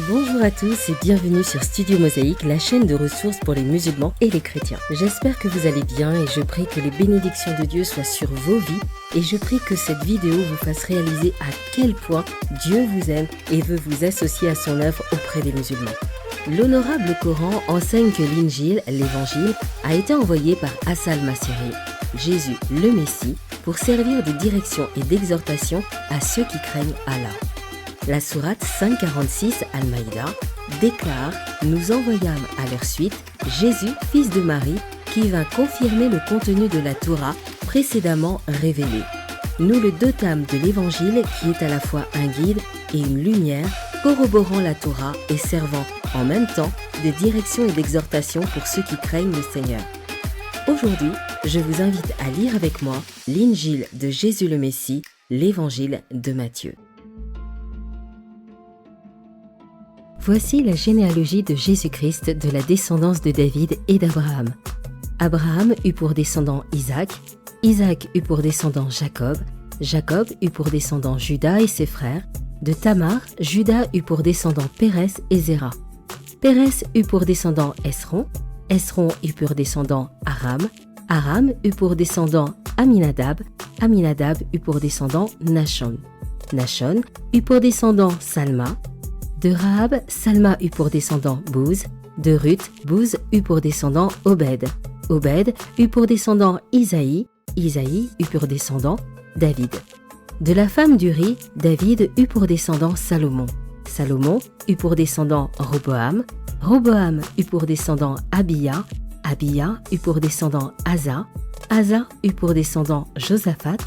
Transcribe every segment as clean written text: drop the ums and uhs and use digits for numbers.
Bonjour à tous et bienvenue sur Studio Mosaïque, la chaîne de ressources pour les musulmans et les chrétiens. J'espère que vous allez bien et je prie que les bénédictions de Dieu soient sur vos vies et je prie que cette vidéo vous fasse réaliser à quel point Dieu vous aime et veut vous associer à son œuvre auprès des musulmans. L'honorable Coran enseigne que l'Injil, l'évangile, a été envoyé par Asa al-Masiri, Jésus le Messie, pour servir de direction et d'exhortation à ceux qui craignent Allah. La sourate 546 Al-Maïda déclare « Nous envoyâmes à leur suite Jésus, fils de Marie, qui vint confirmer le contenu de la Torah précédemment révélée. Nous le dotâmes de l'Évangile qui est à la fois un guide et une lumière, corroborant la Torah et servant en même temps de direction et d'exhortation pour ceux qui craignent le Seigneur. » Aujourd'hui, je vous invite à lire avec moi l'Injil de Jésus le Messie, l'Évangile de Matthieu. Voici la généalogie de Jésus-Christ de la descendance de David et d'Abraham. Abraham eut pour descendant Isaac, Isaac eut pour descendant Jacob, Jacob eut pour descendant Juda et ses frères. De Tamar, Juda eut pour descendant Pérès et Zéra. Pérès eut pour descendant Esron, Esron eut pour descendant Aram, Aram eut pour descendant Aminadab, Aminadab eut pour descendant Nachon. Nachon eut pour descendant Salma. De Rahab, Salma eut pour descendant Bouz. De Ruth, Bouz eut pour descendant Obed. Obed eut pour descendant Isaïe. Isaïe eut pour descendant David. De la femme d'Uri, David eut pour descendant Salomon. Salomon eut pour descendant Roboam. Roboam eut pour descendant Abia. Abia eut pour descendant Asa. Asa eut pour descendant Josaphat.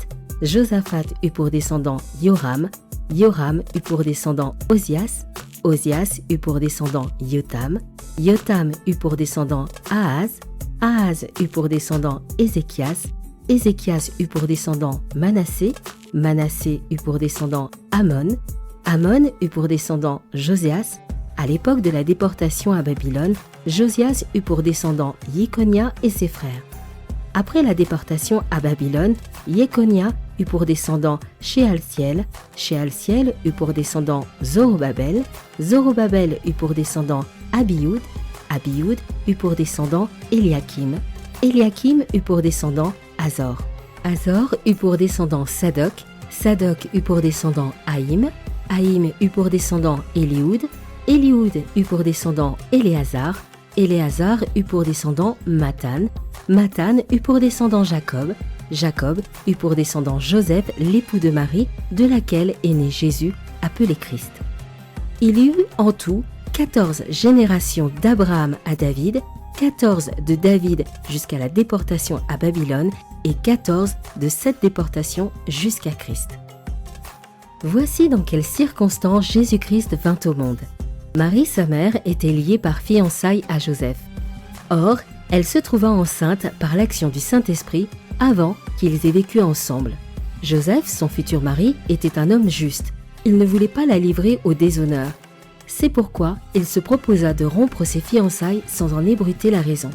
Josaphat eut pour descendant Yoram. Yoram eut pour descendant Osias. Osias eut pour descendant Yotam. Yotam eut pour descendant Ahaz. Ahaz eut pour descendant Ézéchias. Ézéchias eut pour descendant Manassé. Manassé eut pour descendant Amon. Amon eut pour descendant Josias. À l'époque de la déportation à Babylone, Josias eut pour descendant Yekonia et ses frères. Après la déportation à Babylone, Yekonia eut pour descendant Shealtiel. Shealtiel eut pour descendant Zorobabel. Zorobabel eut pour descendant Abioud. Abioud eut pour descendant Eliakim. Eliakim eut pour descendant Azor. Azor eut pour descendant Sadok. Sadok eut pour descendant Haïm. Haïm eut pour descendant Élioud. Élioud eut pour descendant Éléazar. Éléazar eut pour descendant Mathan. Mathan eut pour descendant Jacob. Jacob eut pour descendant Joseph, l'époux de Marie, de laquelle est né Jésus, appelé Christ. Il y eut en tout 14 générations d'Abraham à David, 14 de David jusqu'à la déportation à Babylone et 14 de cette déportation jusqu'à Christ. Voici dans quelles circonstances Jésus-Christ vint au monde. Marie, sa mère, était liée par fiançailles à Joseph. Or, elle se trouva enceinte par l'action du Saint-Esprit avant qu'ils aient vécu ensemble. Joseph, son futur mari, était un homme juste. Il ne voulait pas la livrer au déshonneur. C'est pourquoi il se proposa de rompre ses fiançailles sans en ébruiter la raison.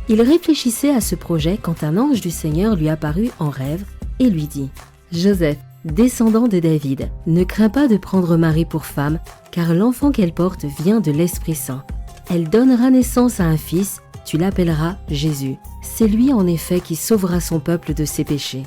Il réfléchissait à ce projet quand un ange du Seigneur lui apparut en rêve et lui dit « Joseph, descendant de David, ne crains pas de prendre Marie pour femme, car l'enfant qu'elle porte vient de l'Esprit Saint. Elle donnera naissance à un fils, tu l'appelleras Jésus. C'est lui en effet qui sauvera son peuple de ses péchés. »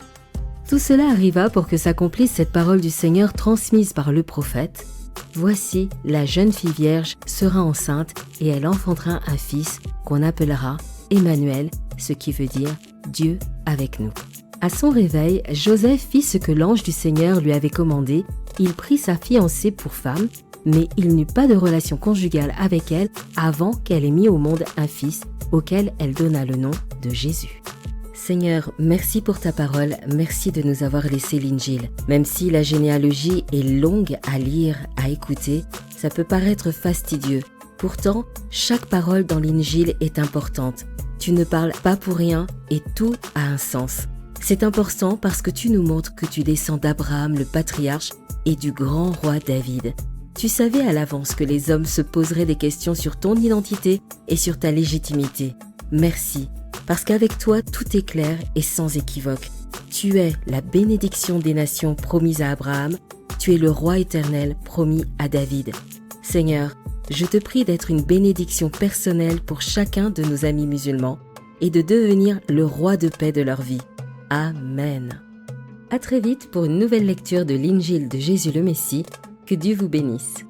Tout cela arriva pour que s'accomplisse cette parole du Seigneur transmise par le prophète. « Voici, la jeune fille vierge sera enceinte et elle enfantera un fils qu'on appellera Emmanuel, ce qui veut dire Dieu avec nous. » À son réveil, Joseph fit ce que l'ange du Seigneur lui avait commandé. Il prit sa fiancée pour femme, mais il n'eut pas de relation conjugale avec elle avant qu'elle ait mis au monde un fils auquel elle donna le nom de Jésus. Seigneur, merci pour ta parole, merci de nous avoir laissé l'Injil. Même si la généalogie est longue à lire, à écouter, ça peut paraître fastidieux. Pourtant, chaque parole dans l'Injil est importante. Tu ne parles pas pour rien et tout a un sens. C'est important parce que tu nous montres que tu descends d'Abraham le patriarche et du grand roi David. Tu savais à l'avance que les hommes se poseraient des questions sur ton identité et sur ta légitimité. Merci, parce qu'avec toi tout est clair et sans équivoque. Tu es la bénédiction des nations promise à Abraham, tu es le roi éternel promis à David. Seigneur, je te prie d'être une bénédiction personnelle pour chacun de nos amis musulmans et de devenir le roi de paix de leur vie. Amen. À très vite pour une nouvelle lecture de l'Injil de Jésus le Messie. Que Dieu vous bénisse.